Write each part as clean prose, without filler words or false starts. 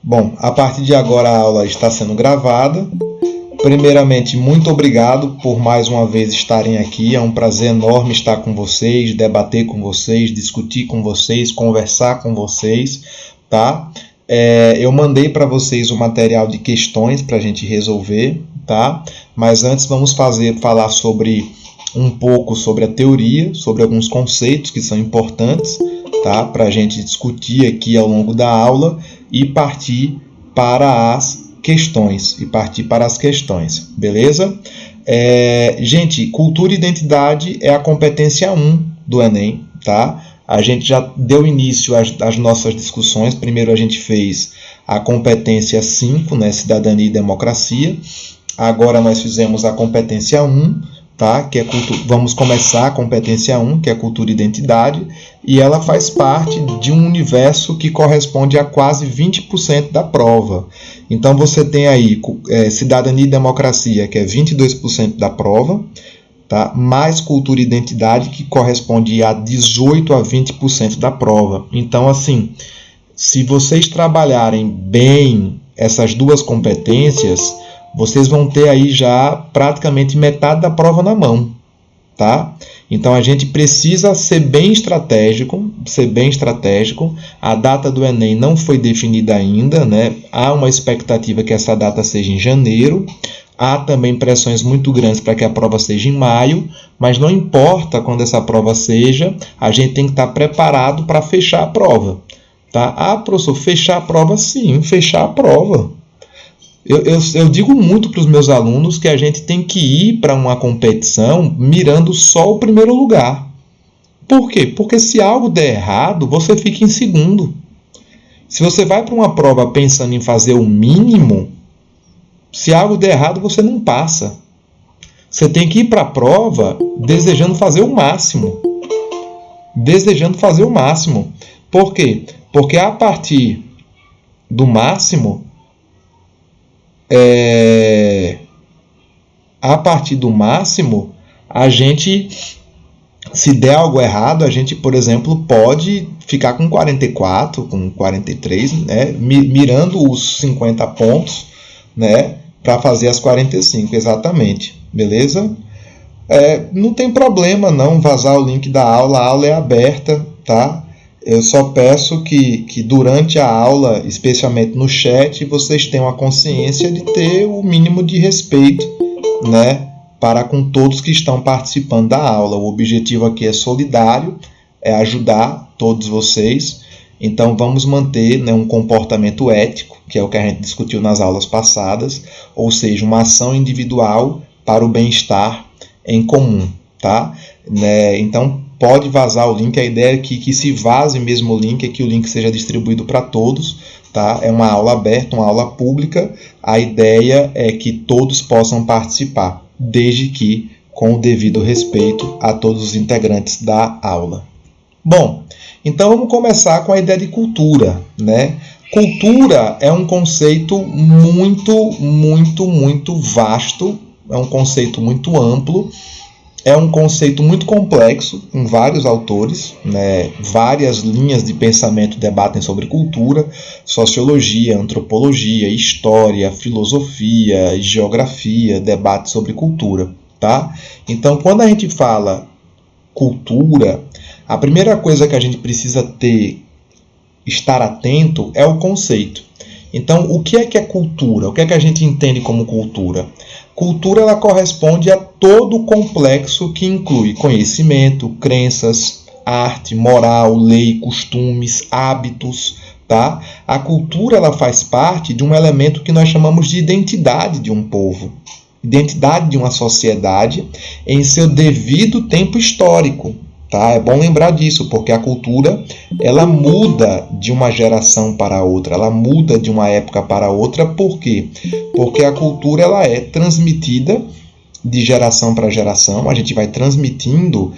Bom, a partir de agora a aula está sendo gravada. Primeiramente, muito obrigado por mais uma vez estarem aqui. É um prazer enorme estar com vocês, debater com vocês, discutir com vocês, conversar com vocês, tá? Eu mandei para vocês o material de questões para a gente resolver, tá? Mas antes vamos falar um pouco sobre a teoria, sobre alguns conceitos que são importantes, tá? Para a gente discutir aqui ao longo da aula e partir para as questões, beleza? Gente, cultura e identidade é a competência 1 do Enem, tá? A gente já deu início às nossas discussões. Primeiro a gente fez a competência 5, né, cidadania e democracia. Agora nós fizemos a competência 1, tá? Que é vamos começar a competência 1, que é cultura e identidade, e ela faz parte de um universo que corresponde a quase 20% da prova. Então você tem aí cidadania e democracia, que é 22% da prova, tá? Mais cultura e identidade, que corresponde a 18% a 20% da prova. Então, assim, se vocês trabalharem bem essas duas competências, vocês vão ter aí já praticamente metade da prova na mão, tá? Então a gente precisa ser bem estratégico. A data do Enem não foi definida ainda, né? Há uma expectativa que essa data seja em janeiro. Há também pressões muito grandes para que a prova seja em maio, mas não importa quando essa prova seja, a gente tem que estar preparado para fechar a prova, tá? Ah, professor, fechar a prova? Sim, fechar a prova. Eu digo muito para os meus alunos que a gente tem que ir para uma competição mirando só o primeiro lugar. Por quê? Porque se algo der errado, você fica em segundo. Se você vai para uma prova pensando em fazer o mínimo, se algo der errado, você não passa. Você tem que ir para a prova desejando fazer o máximo. Por quê? Porque a partir do máximo, a gente, se der algo errado, a gente, por exemplo, pode ficar com 44, com 43, né, mirando os 50 pontos, né, para fazer as 45, exatamente, beleza? Não tem problema não vazar o link da aula, a aula é aberta, tá? Eu só peço que durante a aula, especialmente no chat, vocês tenham a consciência de ter o mínimo de respeito, né, para com todos que estão participando da aula. O objetivo aqui é solidário, é ajudar todos vocês. Então vamos manter, né, um comportamento ético, que é o que a gente discutiu nas aulas passadas, ou seja, uma ação individual para o bem-estar em comum, tá? Então pode vazar o link. A ideia é que se vaze mesmo o link, é que o link seja distribuído para todos, tá? É uma aula aberta, uma aula pública. A ideia é que todos possam participar, desde que com o devido respeito a todos os integrantes da aula. Bom, então vamos começar com a ideia de cultura, né? Cultura é um conceito muito vasto, é um conceito muito amplo, é um conceito muito complexo, com vários autores, né? Várias linhas de pensamento debatem sobre cultura: sociologia, antropologia, história, filosofia, geografia, debate sobre cultura, tá? Então, quando a gente fala cultura, a primeira coisa que a gente precisa estar atento é o conceito. Então, o que é cultura? O que é que a gente entende como cultura? Cultura, ela corresponde a todo o complexo que inclui conhecimento, crenças, arte, moral, lei, costumes, hábitos, tá? A cultura, ela faz parte de um elemento que nós chamamos de identidade de um povo, identidade de uma sociedade em seu devido tempo histórico. Tá? É bom lembrar disso, porque a cultura, ela muda de uma geração para outra, ela muda de uma época para outra. Por quê? Porque a cultura, ela é transmitida de geração para geração. A gente vai transmitindo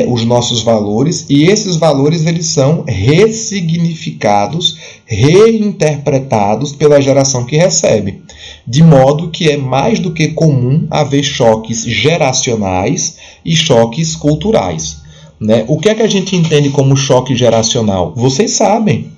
os nossos valores, e esses valores, eles são ressignificados, reinterpretados pela geração que recebe, de modo que é mais do que comum haver choques geracionais e choques culturais, né? O que é que a gente entende como choque geracional? Vocês sabem,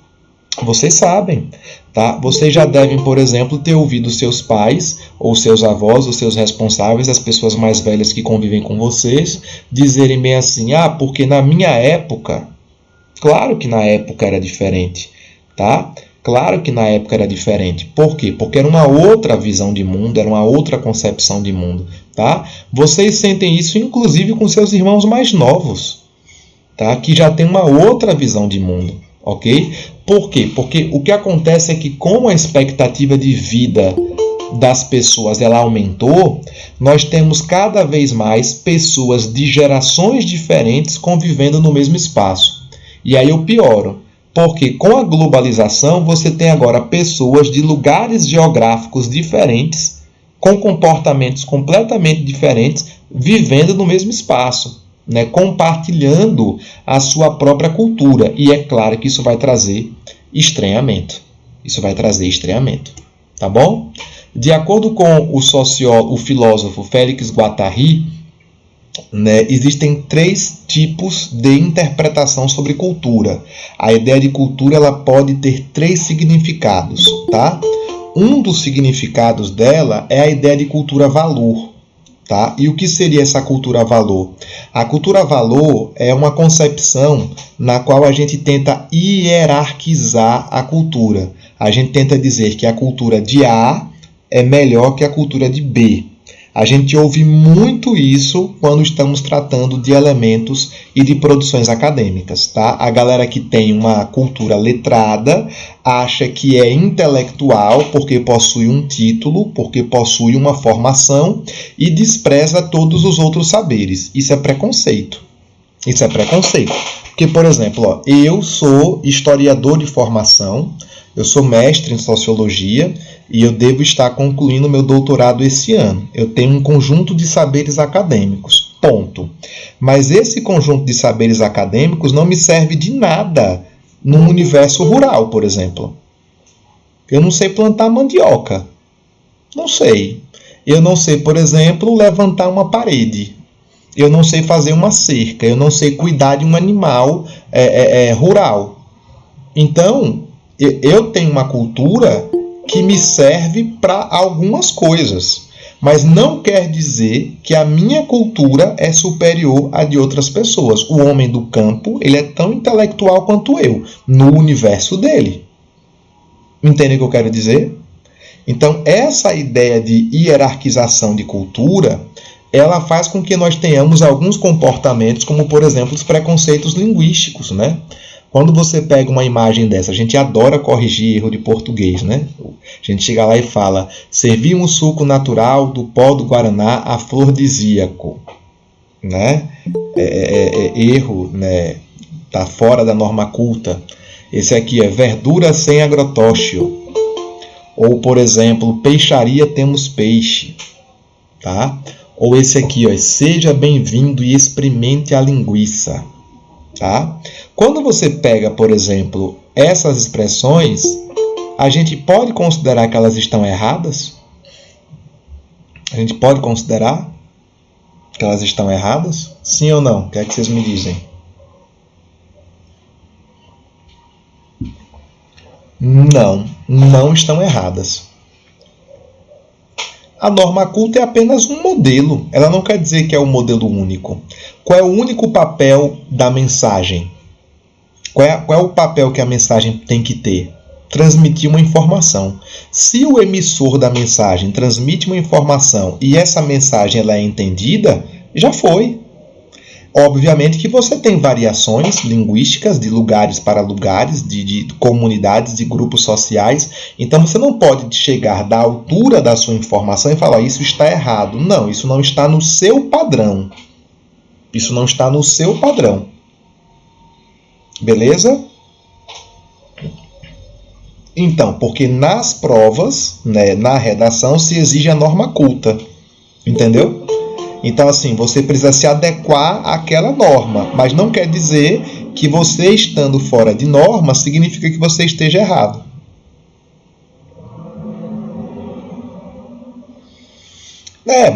Tá? Vocês já devem, por exemplo, ter ouvido seus pais, ou seus avós, ou seus responsáveis, as pessoas mais velhas que convivem com vocês, dizerem bem assim: ah, porque na minha época, claro que na época era diferente, tá? Claro que na época era diferente. Por quê? Porque era uma outra visão de mundo, era uma outra concepção de mundo, tá? Vocês sentem isso inclusive com seus irmãos mais novos, tá? Que já tem uma outra visão de mundo, ok? Por quê? Porque o que acontece é que como a expectativa de vida das pessoas ela aumentou, nós temos cada vez mais pessoas de gerações diferentes convivendo no mesmo espaço. E aí eu pioro, porque com a globalização você tem agora pessoas de lugares geográficos diferentes, com comportamentos completamente diferentes, vivendo no mesmo espaço, né, compartilhando a sua própria cultura. E é claro que isso vai trazer estranhamento. Isso vai trazer estranhamento. Tá bom? De acordo com o filósofo Félix Guattari, né, existem 3 tipos de interpretação sobre cultura. A ideia de cultura ela pode ter 3 significados. Tá? Um dos significados dela é a ideia de cultura-valor. Tá? E o que seria essa cultura-valor? A cultura-valor é uma concepção na qual a gente tenta hierarquizar a cultura. A gente tenta dizer que a cultura de A é melhor que a cultura de B. A gente ouve muito isso quando estamos tratando de elementos e de produções acadêmicas. Tá? A galera que tem uma cultura letrada acha que é intelectual porque possui um título, porque possui uma formação e despreza todos os outros saberes. Isso é preconceito. Isso é preconceito. Porque, por exemplo, ó, eu sou historiador de formação, eu sou mestre em sociologia e eu devo estar concluindo meu doutorado esse ano. Eu tenho um conjunto de saberes acadêmicos, ponto. Mas esse conjunto de saberes acadêmicos não me serve de nada num universo rural, por exemplo. Eu não sei plantar mandioca. Não sei. Eu não sei, por exemplo, levantar uma parede. Eu não sei fazer uma cerca. Eu não sei cuidar de um animal rural. Então, eu tenho uma cultura que me serve para algumas coisas, mas não quer dizer que a minha cultura é superior à de outras pessoas. O homem do campo ele é tão intelectual quanto eu, no universo dele. Entende o que eu quero dizer? Então, essa ideia de hierarquização de cultura, ela faz com que nós tenhamos alguns comportamentos, como, por exemplo, os preconceitos linguísticos, né? Quando você pega uma imagem dessa, a gente adora corrigir erro de português, né? A gente chega lá e fala: servir um suco natural do pó do Guaraná afrodisíaco, né? Erro, né? Tá fora da norma culta. Esse aqui é verdura sem agrotóxio. Ou, por exemplo, peixaria temos peixe, tá? Ou esse aqui, ó, seja bem-vindo e experimente a linguiça. Tá? Quando você pega, por exemplo, essas expressões, a gente pode considerar que elas estão erradas? A gente pode considerar que elas estão erradas? Sim ou não? O que é que vocês me dizem? Não, não estão erradas. A norma culta é apenas um modelo. Ela não quer dizer que é o modelo único. Qual é o único papel da mensagem? Qual é o papel que a mensagem tem que ter? Transmitir uma informação. Se o emissor da mensagem transmite uma informação e essa mensagem ela é entendida, já foi. Obviamente que você tem variações linguísticas de lugares para lugares, de comunidades, de grupos sociais. Então você não pode chegar da altura da sua informação e falar: isso está errado. Não, isso não está no seu padrão. Isso não está no seu padrão. Beleza? Então, porque nas provas, né, na redação, se exige a norma culta. Entendeu? Então, assim, você precisa se adequar àquela norma, mas não quer dizer que você estando fora de norma significa que você esteja errado.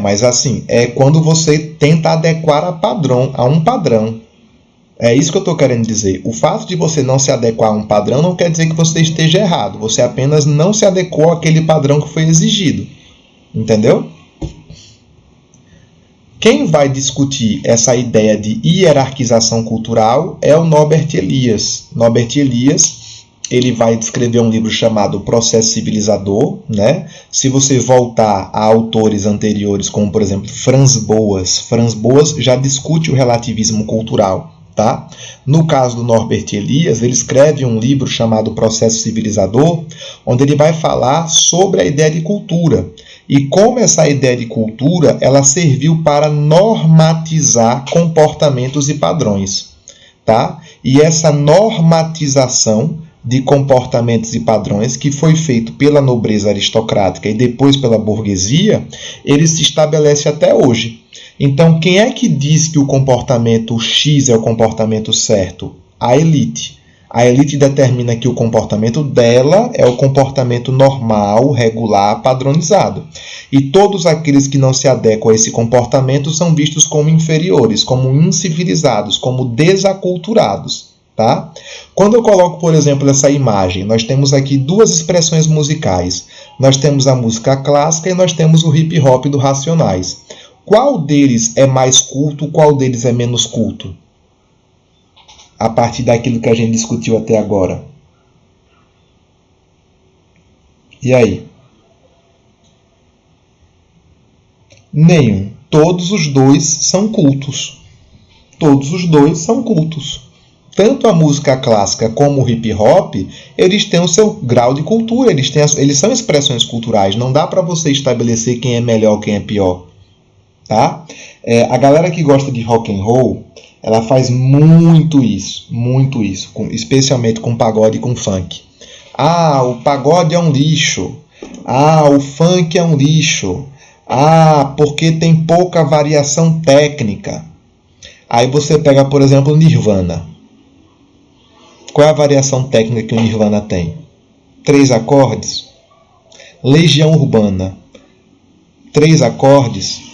Mas assim, é quando você tenta adequar a um padrão. É isso que eu estou querendo dizer. O fato de você não se adequar a um padrão não quer dizer que você esteja errado. Você apenas não se adequou àquele padrão que foi exigido. Entendeu? Quem vai discutir essa ideia de hierarquização cultural é o Norbert Elias. Norbert Elias, ele vai escrever um livro chamado Processo Civilizador, né? Se você voltar a autores anteriores, como por exemplo Franz Boas já discute o relativismo cultural. Tá? No caso do Norbert Elias, ele escreve um livro chamado Processo Civilizador, onde ele vai falar sobre a ideia de cultura e como essa ideia de cultura ela serviu para normatizar comportamentos e padrões. Tá? E essa normatização de comportamentos e padrões que foi feito pela nobreza aristocrática e depois pela burguesia, ele se estabelece até hoje. Então, quem é que diz que o comportamento X é o comportamento certo? A elite. A elite determina que o comportamento dela é o comportamento normal, regular, padronizado. E todos aqueles que não se adequam a esse comportamento são vistos como inferiores, como incivilizados, como desaculturados. Tá? Quando eu coloco, por exemplo, essa imagem, nós temos aqui duas expressões musicais. Nós temos a música clássica e nós temos o hip hop do Racionais. Qual deles é mais culto, qual deles é menos culto? A partir daquilo que a gente discutiu até agora. E aí? Nenhum. Todos os dois são cultos. Todos os dois são cultos. Tanto a música clássica como o hip hop, eles têm o seu grau de cultura, eles são expressões culturais. Não dá para você estabelecer quem é melhor, quem é pior. Tá? A galera que gosta de rock and roll, ela faz muito isso, especialmente com pagode e com funk. Ah, o pagode é um lixo. Ah, o funk é um lixo. Ah, porque tem pouca variação técnica. Aí você pega, por exemplo, o Nirvana. Qual é a variação técnica que o Nirvana tem? 3 acordes. Legião Urbana. 3 acordes.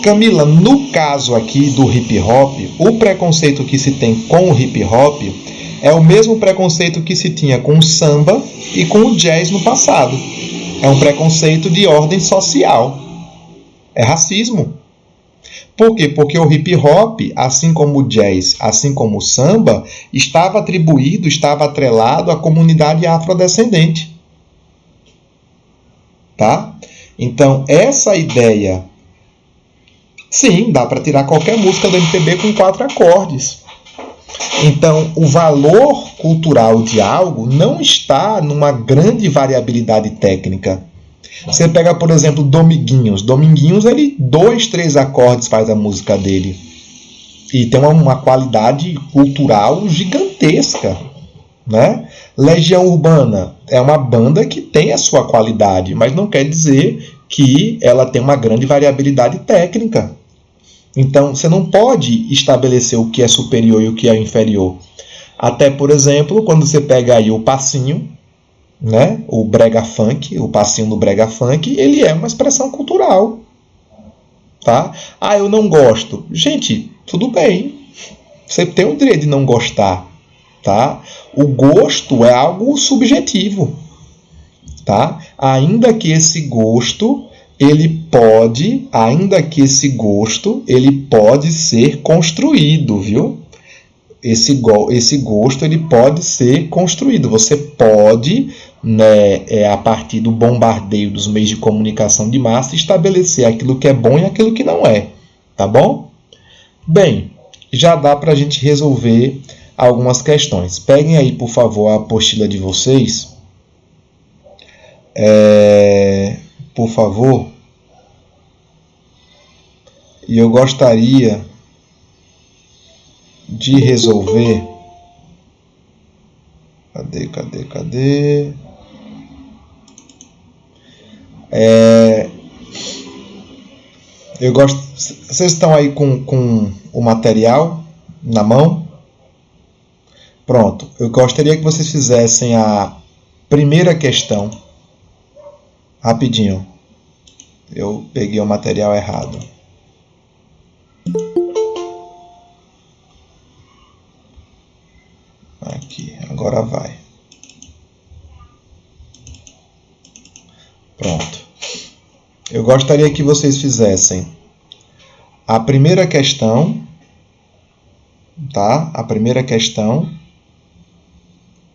Camila, no caso aqui do hip hop, o preconceito que se tem com o hip hop é o mesmo preconceito que se tinha com o samba e com o jazz no passado. É um preconceito de ordem social. É racismo. Por quê? Porque o hip hop, assim como o jazz, assim como o samba, estava atrelado à comunidade afrodescendente. Tá? Então, essa ideia... Sim, dá para tirar qualquer música do MPB com 4 acordes. Então, o valor cultural de algo não está numa grande variabilidade técnica. Você pega, por exemplo, Dominguinhos. Dominguinhos, ele 2, 3 acordes faz a música dele. E tem uma qualidade cultural gigantesca. Né? Legião Urbana é uma banda que tem a sua qualidade, mas não quer dizer que ela tem uma grande variabilidade técnica. Então, você não pode estabelecer o que é superior e o que é inferior. Até, por exemplo, quando você pega aí o passinho, né? O brega funk, o passinho do brega funk, ele é uma expressão cultural. Tá? Ah, eu não gosto. Gente, tudo bem. Você tem o direito de não gostar. Tá? O gosto é algo subjetivo. Tá? Ainda que esse gosto ele pode ser construído, viu? Esse gosto ele pode ser construído. Você pode, né, a partir do bombardeio dos meios de comunicação de massa, estabelecer aquilo que é bom e aquilo que não é. Tá bom? Bem, já dá para a gente resolver algumas questões. Peguem aí, por favor, a apostila de vocês. Por favor. E eu gostaria de resolver. Cadê? Eu gosto. Vocês estão aí com o material na mão? Pronto. Eu gostaria que vocês fizessem a primeira questão. Rapidinho. Eu peguei o material errado. Agora vai. Pronto. Eu gostaria que vocês fizessem a primeira questão, tá? A primeira questão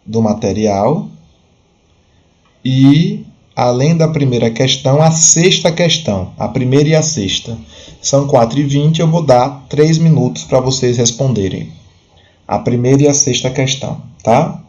do material e, além da primeira questão, a sexta questão. A primeira e a sexta. São 4h20, eu vou dar 3 minutos para vocês responderem. A primeira e a sexta questão, tá?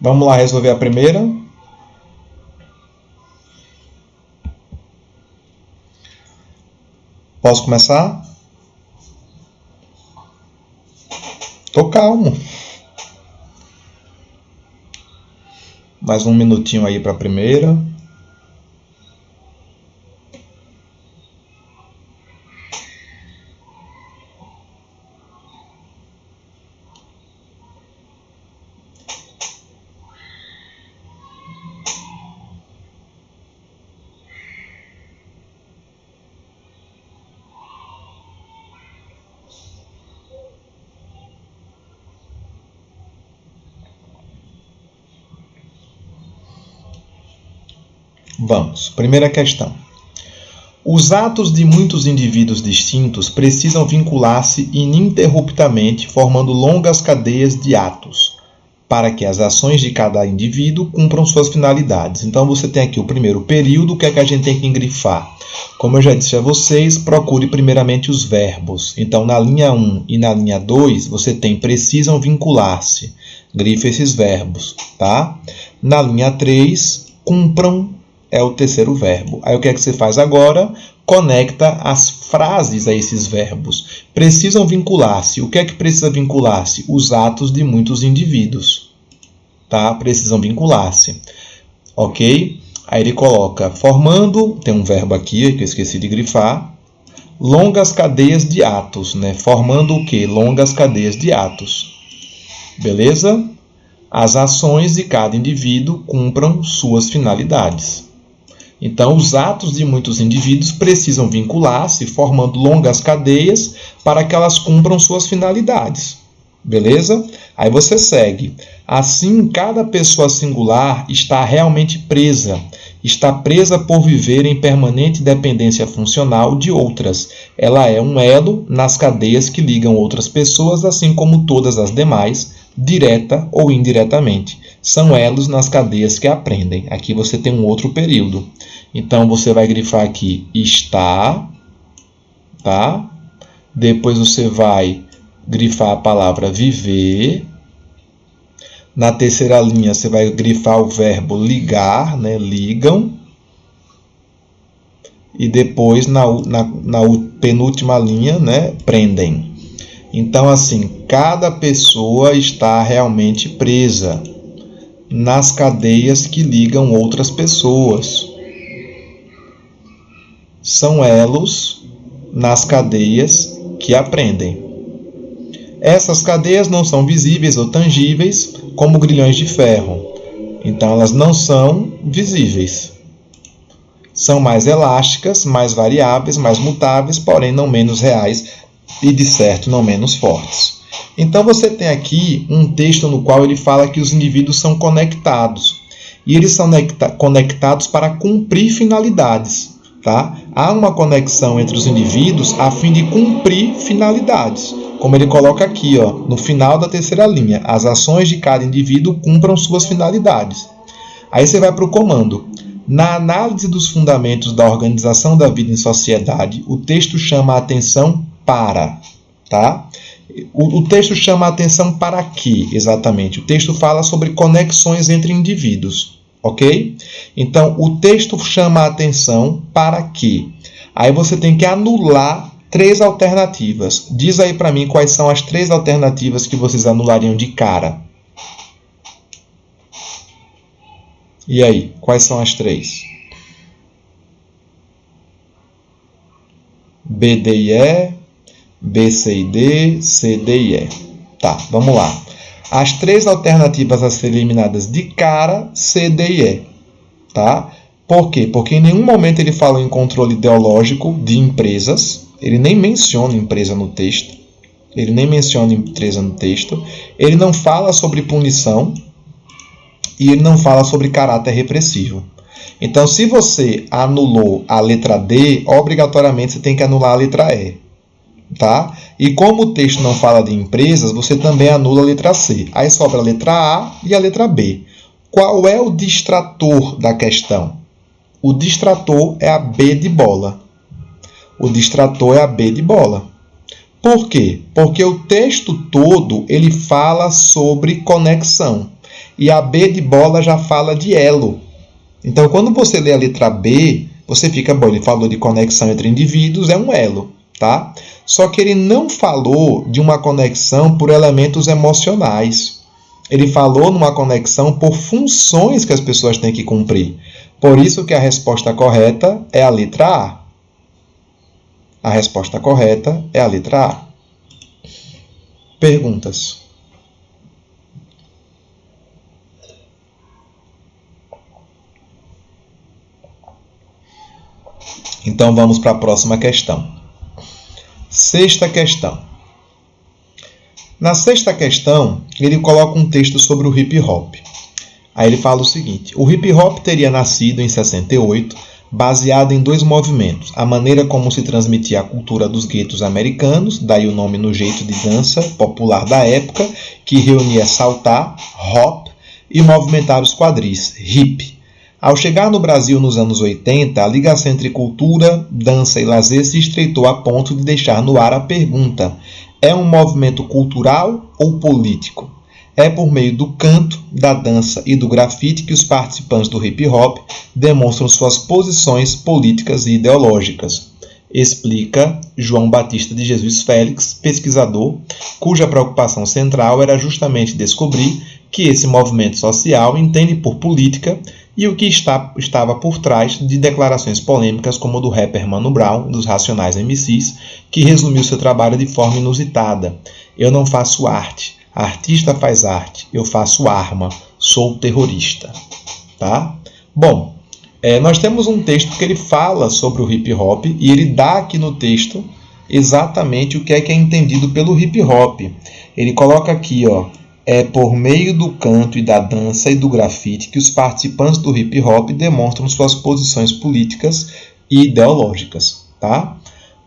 Vamos lá resolver a primeira. Posso começar? Tô calmo. Mais um minutinho aí para a primeira. Vamos. Primeira questão. Os atos de muitos indivíduos distintos precisam vincular-se ininterruptamente, formando longas cadeias de atos, para que as ações de cada indivíduo cumpram suas finalidades. Então, você tem aqui o primeiro período, o que é que a gente tem que engrifar? Como eu já disse a vocês, procure primeiramente os verbos. Então, na linha 1 e na linha 2, você tem precisam vincular-se. Grife esses verbos, tá? Na linha 3, cumpram é o terceiro verbo. Aí o que é que você faz agora? Conecta as frases a esses verbos. Precisam vincular-se. O que é que precisa vincular-se? Os atos de muitos indivíduos. Tá? Precisam vincular-se. Ok? Aí ele coloca formando, tem um verbo aqui que eu esqueci de grifar, longas cadeias de atos, né? Formando o quê? Longas cadeias de atos. Beleza? As ações de cada indivíduo cumpram suas finalidades. Então, os atos de muitos indivíduos precisam vincular-se, formando longas cadeias para que elas cumpram suas finalidades. Beleza? Aí você segue. Assim, cada pessoa singular está realmente presa. Está presa por viver em permanente dependência funcional de outras. Ela é um elo nas cadeias que ligam outras pessoas, assim como todas as demais, direta ou indiretamente. São elos nas cadeias que aprendem. Aqui você tem um outro período. Então, você vai grifar aqui está, tá? Depois você vai grifar a palavra viver. Na terceira linha, você vai grifar o verbo ligar, né? Ligam. E depois, na penúltima linha, né? Prendem. Então, assim, cada pessoa está realmente presa nas cadeias que ligam outras pessoas. São elos nas cadeias que aprendem. Essas cadeias não são visíveis ou tangíveis como grilhões de ferro. Então, elas não são visíveis. São mais elásticas, mais variáveis, mais mutáveis, porém não menos reais e, de certo, não menos fortes. Então, você tem aqui um texto no qual ele fala que os indivíduos são conectados. E eles são conectados para cumprir finalidades. Tá? Há uma conexão entre os indivíduos a fim de cumprir finalidades. Como ele coloca aqui, ó, no final da terceira linha, as ações de cada indivíduo cumpram suas finalidades. Aí você vai para o comando. Na análise dos fundamentos da organização da vida em sociedade, o texto chama a atenção para. Tá? O texto chama a atenção para quê, exatamente? O texto fala sobre conexões entre indivíduos. Ok? Então, o texto chama a atenção para quê? Aí você tem que anular 3 alternativas. Diz aí para mim quais são as 3 alternativas que vocês anulariam de cara. E aí, quais são as 3? B, D e E, B, C e D, C, D e E. Tá, vamos lá. As 3 alternativas a serem eliminadas de cara, C, D e E. Tá? Por quê? Porque em nenhum momento ele fala em controle ideológico de empresas. Ele nem menciona empresa no texto. Ele não fala sobre punição. E ele não fala sobre caráter repressivo. Então, se você anulou a letra D, obrigatoriamente você tem que anular a letra E. Tá? E como o texto não fala de empresas, você também anula a letra C. Aí sobra a letra A e a letra B. Qual é o distrator da questão? O distrator é a B de bola. Por quê? Porque o texto todo ele fala sobre conexão. E a B de bola já fala de elo. Então, quando você lê a letra B, você fica, bom, ele falou de conexão entre indivíduos, é um elo. Tá? Só que ele não falou de uma conexão por elementos emocionais. Ele falou numa conexão por funções que as pessoas têm que cumprir. Por isso que a resposta correta é a letra A. A resposta correta é a letra A. Perguntas? Então vamos para a próxima questão. Sexta questão. Na sexta questão, ele coloca um texto sobre o hip hop. Aí ele fala o seguinte: o hip hop teria nascido em 68, baseado em 2 movimentos. A maneira como se transmitia a cultura dos guetos americanos, daí o nome no jeito de dança popular da época, que reunia saltar, hop, e movimentar os quadris, hip. Ao chegar no Brasil nos anos 80, a ligação entre cultura, dança e lazer se estreitou a ponto de deixar no ar a pergunta: é um movimento cultural ou político? É por meio do canto, da dança e do grafite que os participantes do hip hop demonstram suas posições políticas e ideológicas, explica João Batista de Jesus Félix, pesquisador, cuja preocupação central era justamente descobrir que esse movimento social entende por política e o que estava por trás de declarações polêmicas como a do rapper Mano Brown, dos Racionais MCs, que resumiu seu trabalho de forma inusitada: eu não faço arte, a artista faz arte, eu faço arma, sou terrorista. Tá? Bom, nós temos um texto que ele fala sobre o hip hop e ele dá aqui no texto exatamente o que é entendido pelo hip hop. Ele coloca aqui, ó, é por meio do canto e da dança e do grafite que os participantes do hip hop demonstram suas posições políticas e ideológicas. Tá?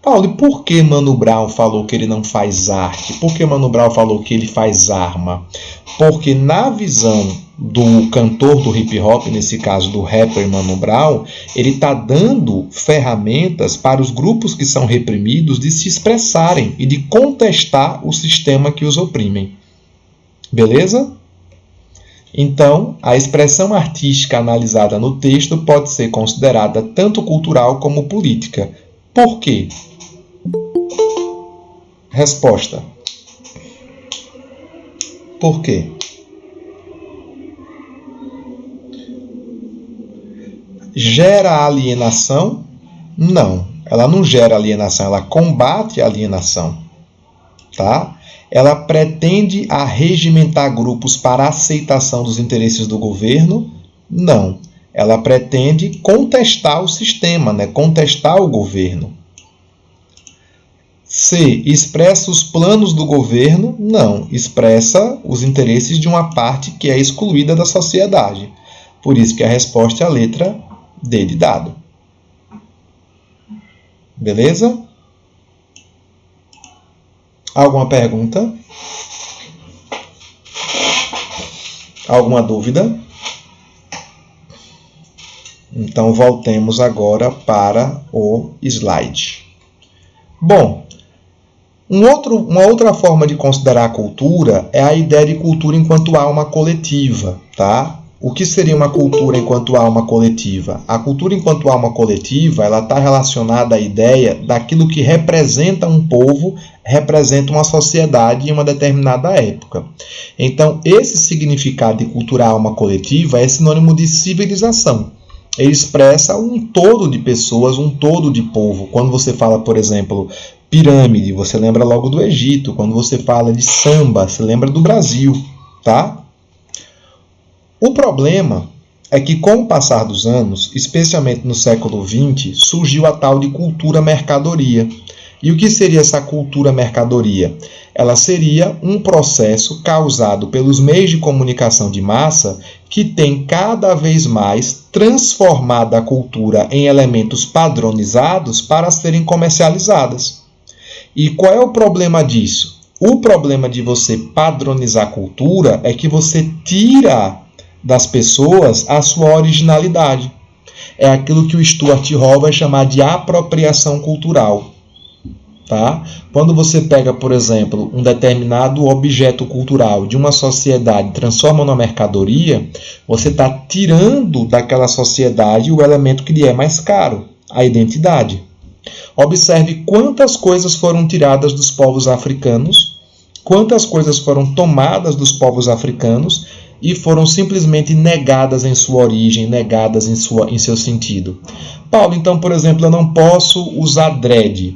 Paulo, e por que Mano Brown falou que ele não faz arte? Por que Mano Brown falou que ele faz arma? Porque na visão do cantor do hip hop, nesse caso do rapper Mano Brown, ele está dando ferramentas para os grupos que são reprimidos de se expressarem e de contestar o sistema que os oprimem. Beleza? Então, a expressão artística analisada no texto pode ser considerada tanto cultural como política. Por quê? Resposta. Por quê? Gera alienação? Não. Ela não gera alienação, ela combate a alienação. tá? Ela pretende arregimentar grupos para aceitação dos interesses do governo? Não. Ela pretende contestar o sistema, né? Contestar o governo. C. Expressa os planos do governo? Não. Expressa os interesses de uma parte que é excluída da sociedade. Por isso que a resposta é a letra D de dado. Beleza? Alguma pergunta? Alguma dúvida? Então, voltemos agora para o slide. Bom, uma outra forma de considerar a cultura é a ideia de cultura enquanto alma coletiva, tá? O que seria uma cultura enquanto alma coletiva? A cultura enquanto alma coletiva, ela está relacionada à ideia daquilo que representa um povo, representa uma sociedade em uma determinada época. Então, esse significado de cultura alma coletiva é sinônimo de civilização. Ele expressa um todo de pessoas, um todo de povo. Quando você fala, por exemplo, pirâmide, você lembra logo do Egito. Quando você fala de samba, você lembra do Brasil, tá? O problema é que, com o passar dos anos, especialmente no século XX, surgiu a tal de cultura mercadoria. E o que seria essa cultura mercadoria? Ela seria um processo causado pelos meios de comunicação de massa que tem cada vez mais transformado a cultura em elementos padronizados para serem comercializadas. E qual é o problema disso? O problema de você padronizar a cultura é que você tira das pessoas a sua originalidade. É aquilo que o Stuart Hall vai chamar de apropriação cultural. Tá? Quando você pega, por exemplo, um determinado objeto cultural de uma sociedade e transforma numa mercadoria, você está tirando daquela sociedade o elemento que lhe é mais caro, a identidade. Observe quantas coisas foram tiradas dos povos africanos, quantas coisas foram tomadas dos povos africanos e foram simplesmente negadas em sua origem, negadas em seu sentido. Paulo, então, por exemplo, eu não posso usar dread.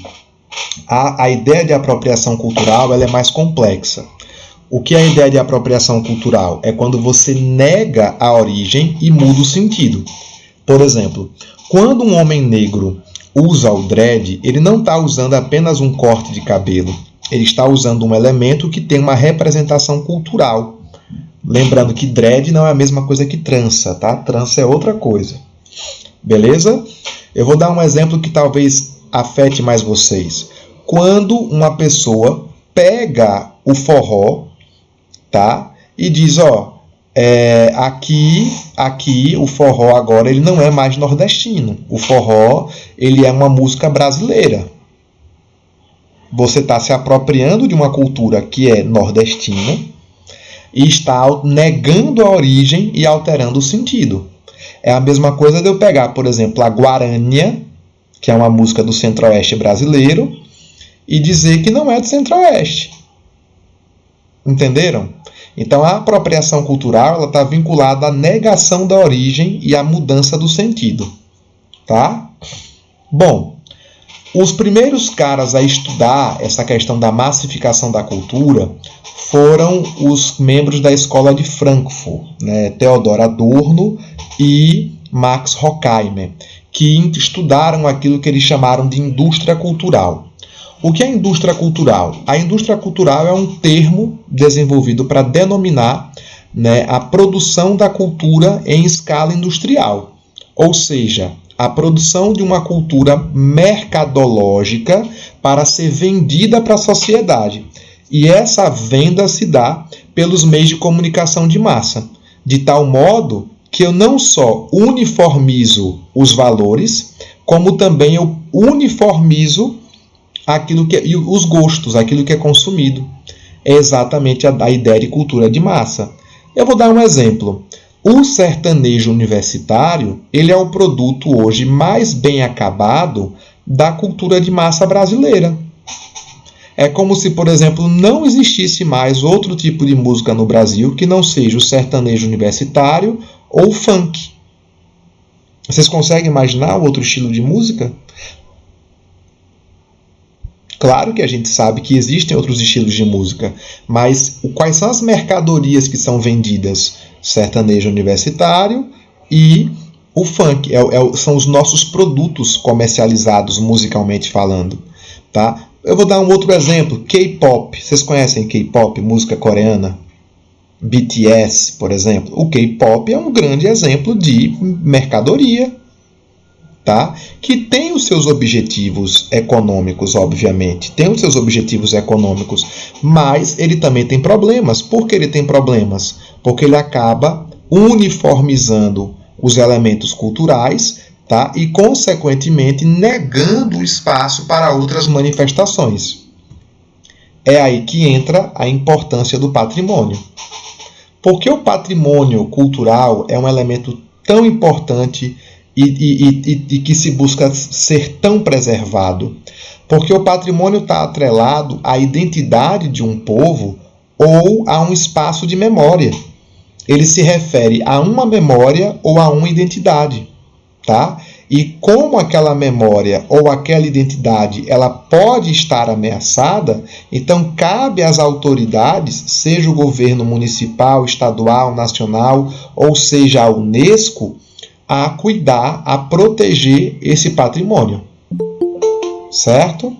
A ideia de apropriação cultural ela é mais complexa. O que é a ideia de apropriação cultural? É quando você nega a origem e muda o sentido. Por exemplo, quando um homem negro usa o dread, ele não está usando apenas um corte de cabelo. Ele está usando um elemento que tem uma representação cultural. Lembrando que dread não é a mesma coisa que trança, tá? Trança é outra coisa. Beleza? Eu vou dar um exemplo que talvez afete mais vocês. Quando uma pessoa pega o forró, tá? E diz, ó, aqui o forró agora ele não é mais nordestino. O forró ele é uma música brasileira. Você está se apropriando de uma cultura que é nordestina e está negando a origem e alterando o sentido. É a mesma coisa de eu pegar, por exemplo, a Guarânia, que é uma música do Centro-Oeste brasileiro, e dizer que não é do Centro-Oeste. Entenderam? Então, a apropriação cultural está vinculada à negação da origem e à mudança do sentido. Tá? Bom, os primeiros caras a estudar essa questão da massificação da cultura foram os membros da escola de Frankfurt, né? Theodor Adorno e Max Horkheimer, que estudaram aquilo que eles chamaram de indústria cultural. O que é indústria cultural? A indústria cultural é um termo desenvolvido para denominar, né, a produção da cultura em escala industrial, ou seja, a produção de uma cultura mercadológica para ser vendida para a sociedade. E essa venda se dá pelos meios de comunicação de massa, de tal modo que eu não só uniformizo os valores, como também eu uniformizo e os gostos, aquilo que é consumido. É exatamente a ideia de cultura de massa. Eu vou dar um exemplo. O sertanejo universitário, ele é o produto hoje mais bem acabado da cultura de massa brasileira. É como se, por exemplo, não existisse mais outro tipo de música no Brasil que não seja o sertanejo universitário ou o funk. Vocês conseguem imaginar outro estilo de música? Claro que a gente sabe que existem outros estilos de música, mas quais são as mercadorias que são vendidas? Sertanejo universitário e o funk. São os nossos produtos comercializados musicalmente falando. Tá? Eu vou dar um outro exemplo, K-pop. Vocês conhecem K-pop, música coreana? BTS, por exemplo. O K-pop é um grande exemplo de mercadoria, tá? Que tem os seus objetivos econômicos, obviamente. Tem os seus objetivos econômicos, mas ele também tem problemas. Por que ele tem problemas? Porque ele acaba uniformizando os elementos culturais, tá? E, consequentemente, negando o espaço para outras manifestações. É aí que entra a importância do patrimônio. Porque o patrimônio cultural é um elemento tão importante e que se busca ser tão preservado? Porque o patrimônio está atrelado à identidade de um povo ou a um espaço de memória. Ele se refere a uma memória ou a uma identidade, tá? E como aquela memória ou aquela identidade ela pode estar ameaçada, então cabe às autoridades, seja o governo municipal, estadual, nacional, ou seja a Unesco, a cuidar, a proteger esse patrimônio, certo?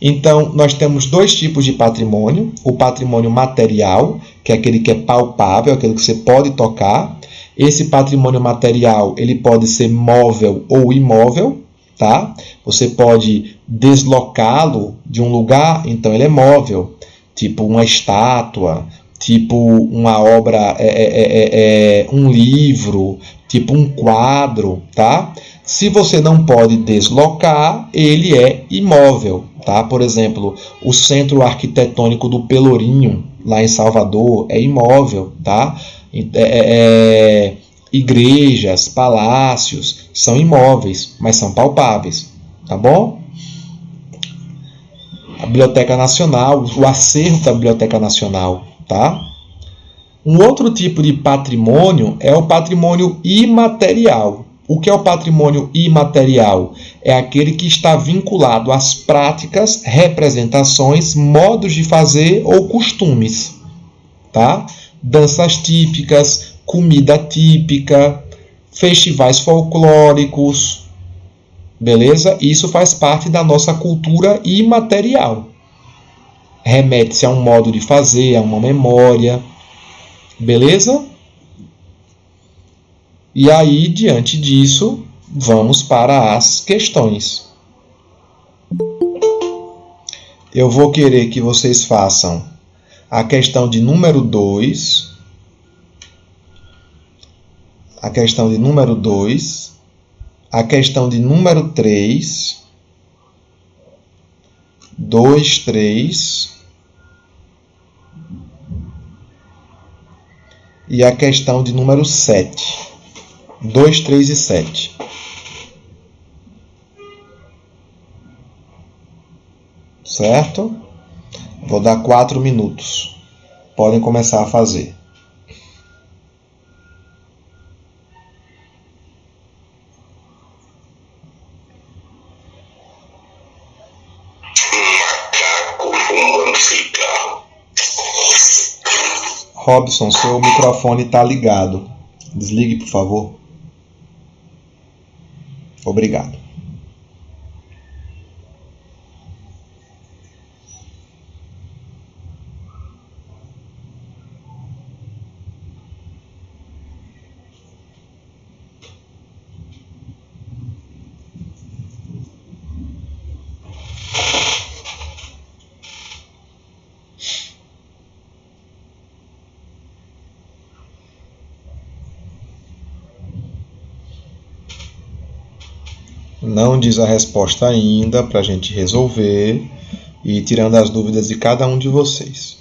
Então, nós temos dois tipos de patrimônio: o patrimônio material, que é aquele que é palpável, aquele que você pode tocar. Esse patrimônio material, ele pode ser móvel ou imóvel, tá? Você pode deslocá-lo de um lugar, então ele é móvel, tipo uma estátua, tipo uma obra, um livro, tipo um quadro, tá? Se você não pode deslocar, ele é imóvel, tá? Por exemplo, o Centro Arquitetônico do Pelourinho, lá em Salvador, é imóvel, tá? Igrejas, palácios, são imóveis, mas são palpáveis, tá bom? A Biblioteca Nacional, o acervo da Biblioteca Nacional, tá? Um outro tipo de patrimônio é o patrimônio imaterial. O que é o patrimônio imaterial? É aquele que está vinculado às práticas, representações, modos de fazer ou costumes, tá? Danças típicas, comida típica, festivais folclóricos, beleza? Isso faz parte da nossa cultura imaterial. Remete-se a um modo de fazer, a uma memória, beleza? E aí, diante disso, vamos para as questões. Eu vou querer que vocês façam a questão de número 2, a questão de número 2, a questão de número 3, 2, 3 e a questão de número 7. 2, 3 e 7. Certo? Vou dar 4 minutos. Podem começar a fazer. Macaco fumando cigarro. Robson, seu microfone está ligado. Desligue, por favor. Obrigado. Não diz a resposta ainda para a gente resolver e ir tirando as dúvidas de cada um de vocês.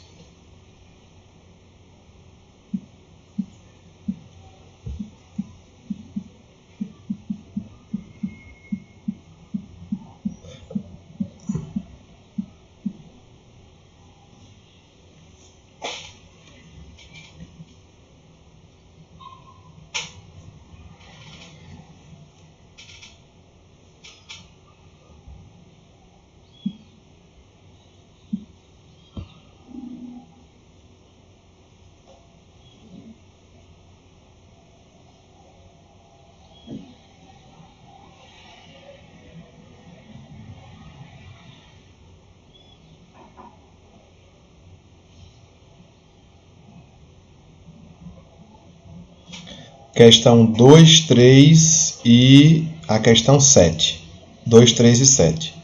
questão 2, 3 e a questão 7. 2, 3 e 7.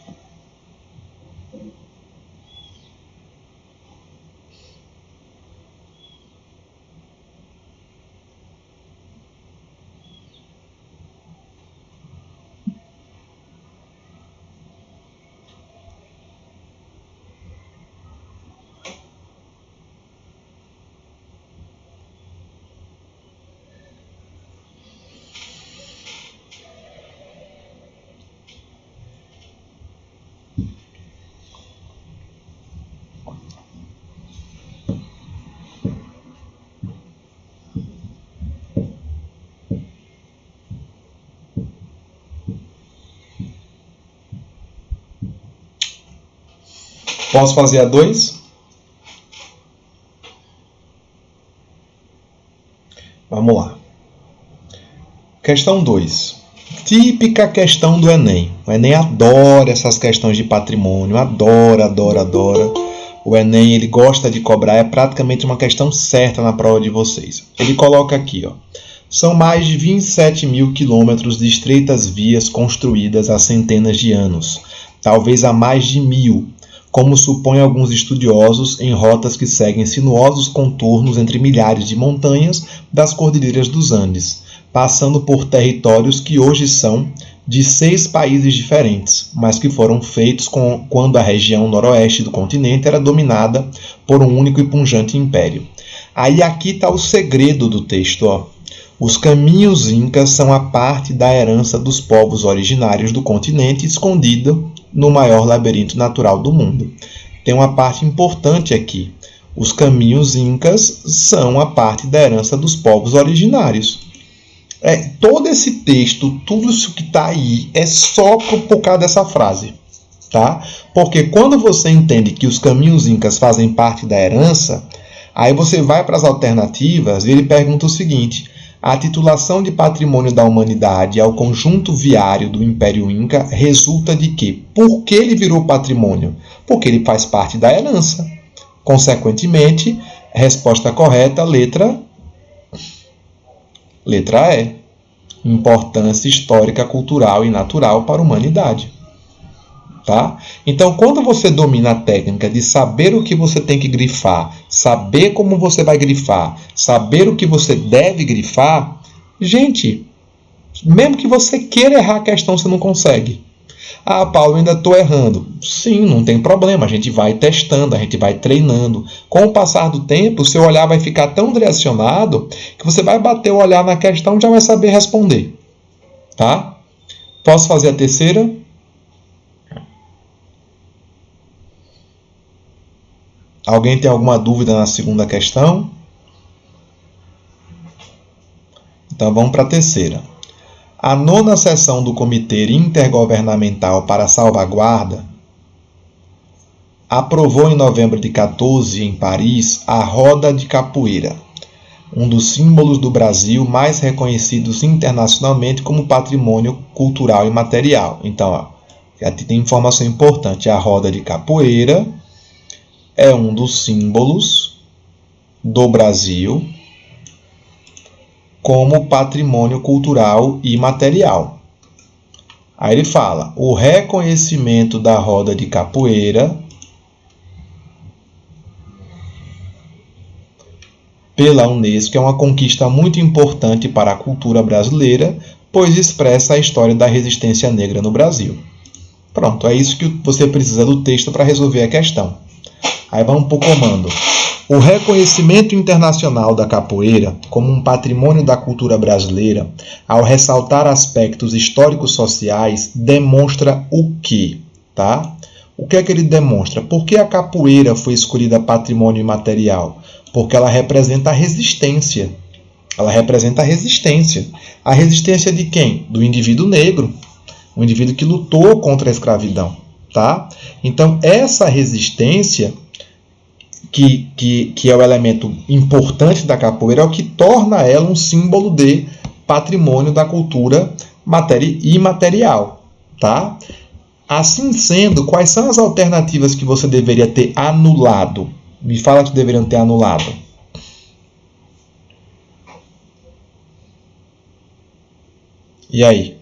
Posso fazer a 2? Vamos lá. Questão 2. Típica questão do Enem. O Enem adora essas questões de patrimônio. Adora. O Enem, ele gosta de cobrar. É praticamente uma questão certa na prova de vocês. Ele coloca aqui, ó. São mais de 27 mil quilômetros de estreitas vias construídas há centenas de anos. Talvez há mais de 1000. Como supõem alguns estudiosos, em rotas que seguem sinuosos contornos entre milhares de montanhas das Cordilheiras dos Andes, passando por territórios que hoje são de 6 países diferentes, mas que foram feitos quando a região noroeste do continente era dominada por um único e pujante império. Aí aqui está o segredo do texto, ó. Os caminhos incas são a parte da herança dos povos originários do continente escondida no maior labirinto natural do mundo. Tem uma parte importante aqui. Os caminhos incas são a parte da herança dos povos originários. Todo esse texto, tudo isso que está aí, é só por causa dessa frase. Tá? Porque quando você entende que os caminhos incas fazem parte da herança, aí você vai para as alternativas e ele pergunta o seguinte: a titulação de patrimônio da humanidade ao conjunto viário do Império Inca resulta de quê? Por que ele virou patrimônio? Porque ele faz parte da herança. Consequentemente, resposta correta, letra E. Importância histórica, cultural e natural para a humanidade. Tá? Então, quando você domina a técnica de saber o que você tem que grifar, saber como você vai grifar, saber o que você deve grifar, gente, mesmo que você queira errar a questão, você não consegue. Ah, Paulo, eu ainda estou errando. Sim, não tem problema, a gente vai testando, a gente vai treinando. Com o passar do tempo, o seu olhar vai ficar tão direcionado que você vai bater o olhar na questão e já vai saber responder. Tá? Posso fazer a terceira? Alguém tem alguma dúvida na segunda questão? Então vamos para a terceira. A 9ª sessão do Comitê Intergovernamental para a Salvaguarda aprovou em novembro de 14, em Paris, a roda de capoeira, um dos símbolos do Brasil mais reconhecidos internacionalmente como patrimônio cultural e material. Então, aqui tem informação importante. A roda de capoeira é um dos símbolos do Brasil como patrimônio cultural e material. Aí ele fala: o reconhecimento da roda de capoeira pela Unesco é uma conquista muito importante para a cultura brasileira, pois expressa a história da resistência negra no Brasil. Pronto, é isso que você precisa do texto para resolver a questão. Aí vamos para o comando. O reconhecimento internacional da capoeira como um patrimônio da cultura brasileira, ao ressaltar aspectos históricos sociais, demonstra o quê? Tá? O que é que ele demonstra? Por que a capoeira foi escolhida patrimônio imaterial? Porque ela representa a resistência. Ela representa a resistência. A resistência de quem? Do indivíduo negro. Um indivíduo que lutou contra a escravidão. Tá? Então, essa resistência, que é o elemento importante da capoeira, é o que torna ela um símbolo de patrimônio da cultura imaterial. Tá? Assim sendo, quais são as alternativas que você deveria ter anulado? Me fala que deveriam ter anulado. E aí?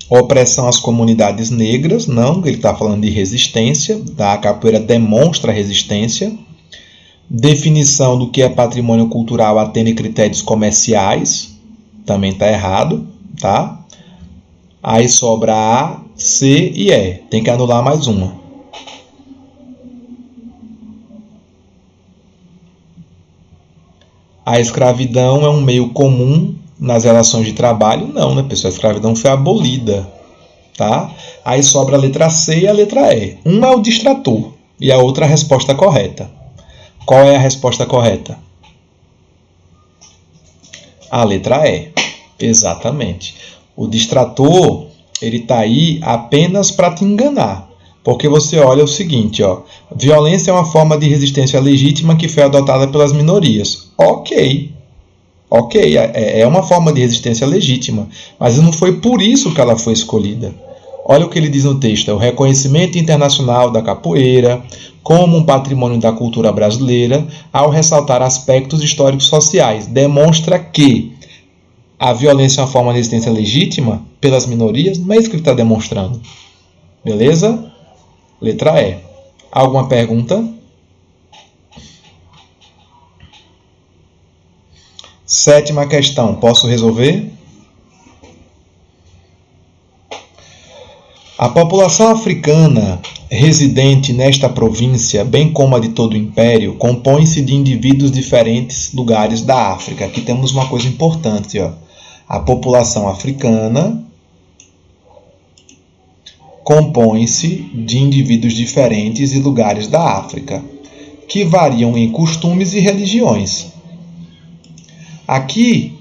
Opressão às comunidades negras, não, ele está falando de resistência, tá? A capoeira demonstra resistência. Definição do que é patrimônio cultural atende critérios comerciais, também está errado, tá? Aí sobra A, C e E, tem que anular mais uma. A escravidão é um meio comum nas relações de trabalho? Não, né, pessoal? A escravidão foi abolida, tá? Aí sobra a letra C e a letra E. Uma é o distrator e a outra a resposta correta. Qual é a resposta correta? A letra E. Exatamente. O distrator, ele está aí apenas para te enganar. Porque você olha o seguinte, ó, violência é uma forma de resistência legítima que foi adotada pelas minorias. Ok, é uma forma de resistência legítima, mas não foi por isso que ela foi escolhida. Olha o que ele diz no texto: é o reconhecimento internacional da capoeira como um patrimônio da cultura brasileira, ao ressaltar aspectos históricos sociais, demonstra que a violência é uma forma de resistência legítima pelas minorias. Não é isso que ele está demonstrando. Beleza? Letra E. Alguma pergunta? Sétima questão. Posso resolver? A população africana residente nesta província, bem como a de todo o império, compõe-se de indivíduos de diferentes lugares da África. Aqui temos uma coisa importante, ó. A população africana compõe-se de indivíduos diferentes de lugares da África, que variam em costumes e religiões. Aqui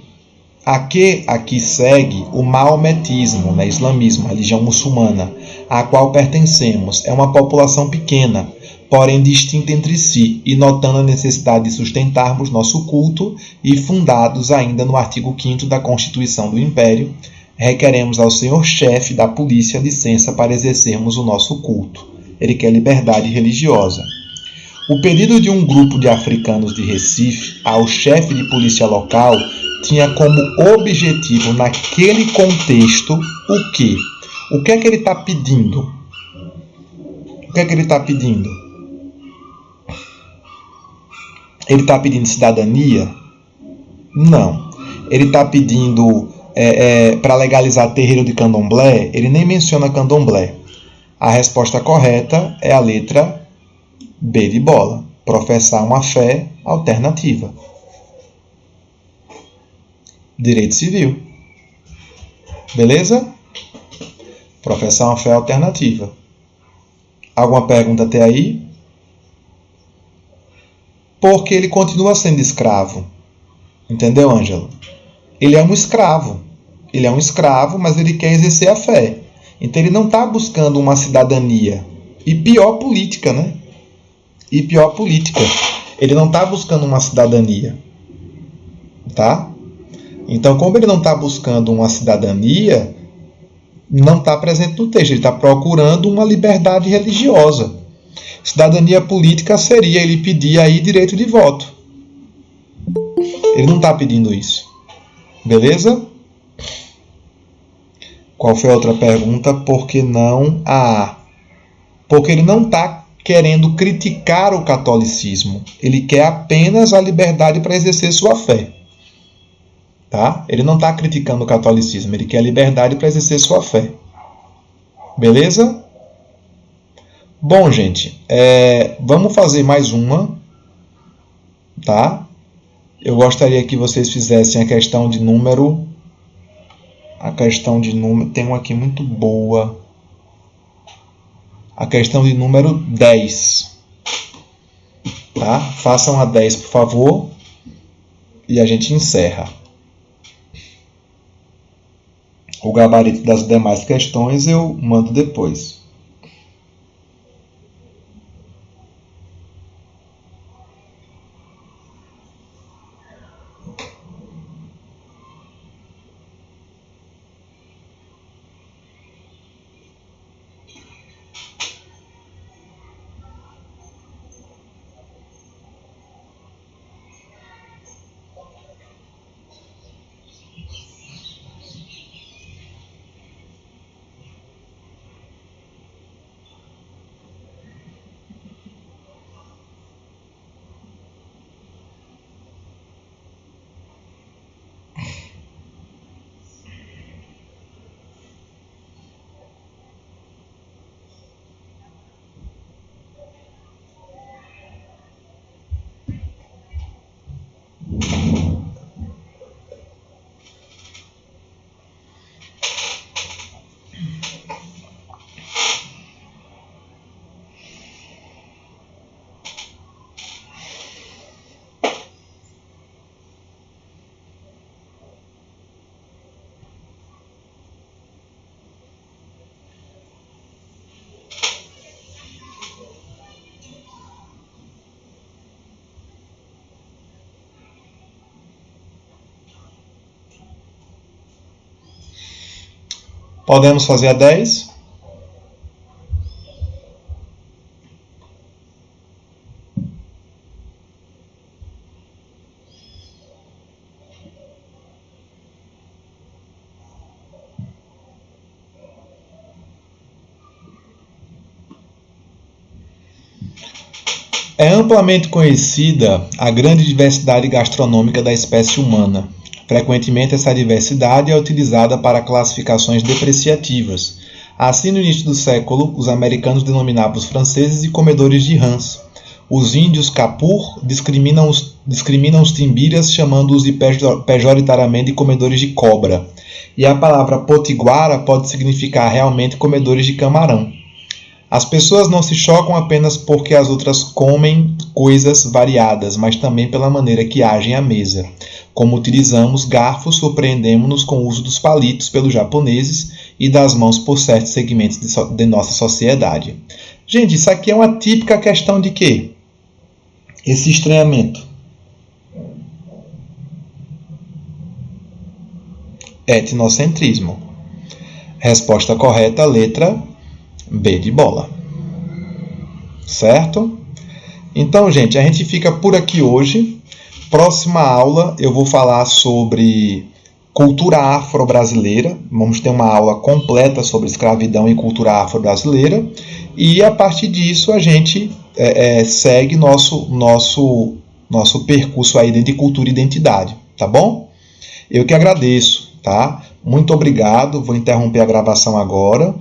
segue o maometismo, né, islamismo, a religião muçulmana, à qual pertencemos. É uma população pequena, porém distinta entre si, e notando a necessidade de sustentarmos nosso culto e fundados ainda no artigo 5º da Constituição do Império, requeremos ao senhor-chefe da polícia licença para exercermos o nosso culto. Ele quer liberdade religiosa. O pedido de um grupo de africanos de Recife ao chefe de polícia local tinha como objetivo, naquele contexto, o quê? O que é que ele está pedindo? O que é que ele está pedindo? Ele está pedindo cidadania? Não. Ele está pedindo para legalizar terreiro de candomblé? Ele nem menciona candomblé. A resposta correta é a letra B de bola. Professar uma fé alternativa. Direito civil. Beleza? Professar uma fé alternativa. Alguma pergunta até aí? Porque ele continua sendo escravo. Entendeu, Ângelo? Ele é um escravo. Ele é um escravo, mas ele quer exercer a fé. Então ele não está buscando uma cidadania. E pior política, né? E pior política. Ele não está buscando uma cidadania. Tá? Então, como ele não está buscando uma cidadania, não está presente no texto. Ele está procurando uma liberdade religiosa. Cidadania política seria ele pedir aí direito de voto. Ele não está pedindo isso. Beleza? Qual foi a outra pergunta? Por que não a A? Porque ele não está querendo criticar o catolicismo. Ele quer apenas a liberdade para exercer sua fé. Tá? Ele não está criticando o catolicismo. Ele quer a liberdade para exercer sua fé. Beleza? Bom, gente, vamos fazer mais uma, tá? Eu gostaria que vocês fizessem a questão de número. Tem uma aqui muito boa. A questão de número 10. Tá? Façam a 10, por favor. E a gente encerra. O gabarito das demais questões eu mando depois. Podemos fazer a 10? É amplamente conhecida a grande diversidade gastronômica da espécie humana. Frequentemente, essa diversidade é utilizada para classificações depreciativas. Assim, no início do século, os americanos denominavam os franceses de comedores de rãs. Os índios Kapur discriminam os timbiras, chamando-os de pejoritariamente de comedores de cobra. E a palavra potiguara pode significar realmente comedores de camarão. As pessoas não se chocam apenas porque as outras comem coisas variadas, mas também pela maneira que agem à mesa. Como utilizamos garfos, surpreendemos-nos com o uso dos palitos pelos japoneses e das mãos por certos segmentos de nossa sociedade. Gente, isso aqui é uma típica questão de quê? Esse estranhamento. Etnocentrismo. Resposta correta, letra B de bola. Certo? Então, gente, a gente fica por aqui hoje. Próxima aula eu vou falar sobre cultura afro-brasileira. Vamos ter uma aula completa sobre escravidão e cultura afro-brasileira. E a partir disso a gente segue nosso percurso aí dentro de cultura e identidade. Tá bom? Eu que agradeço, tá? Muito obrigado. Vou interromper a gravação agora.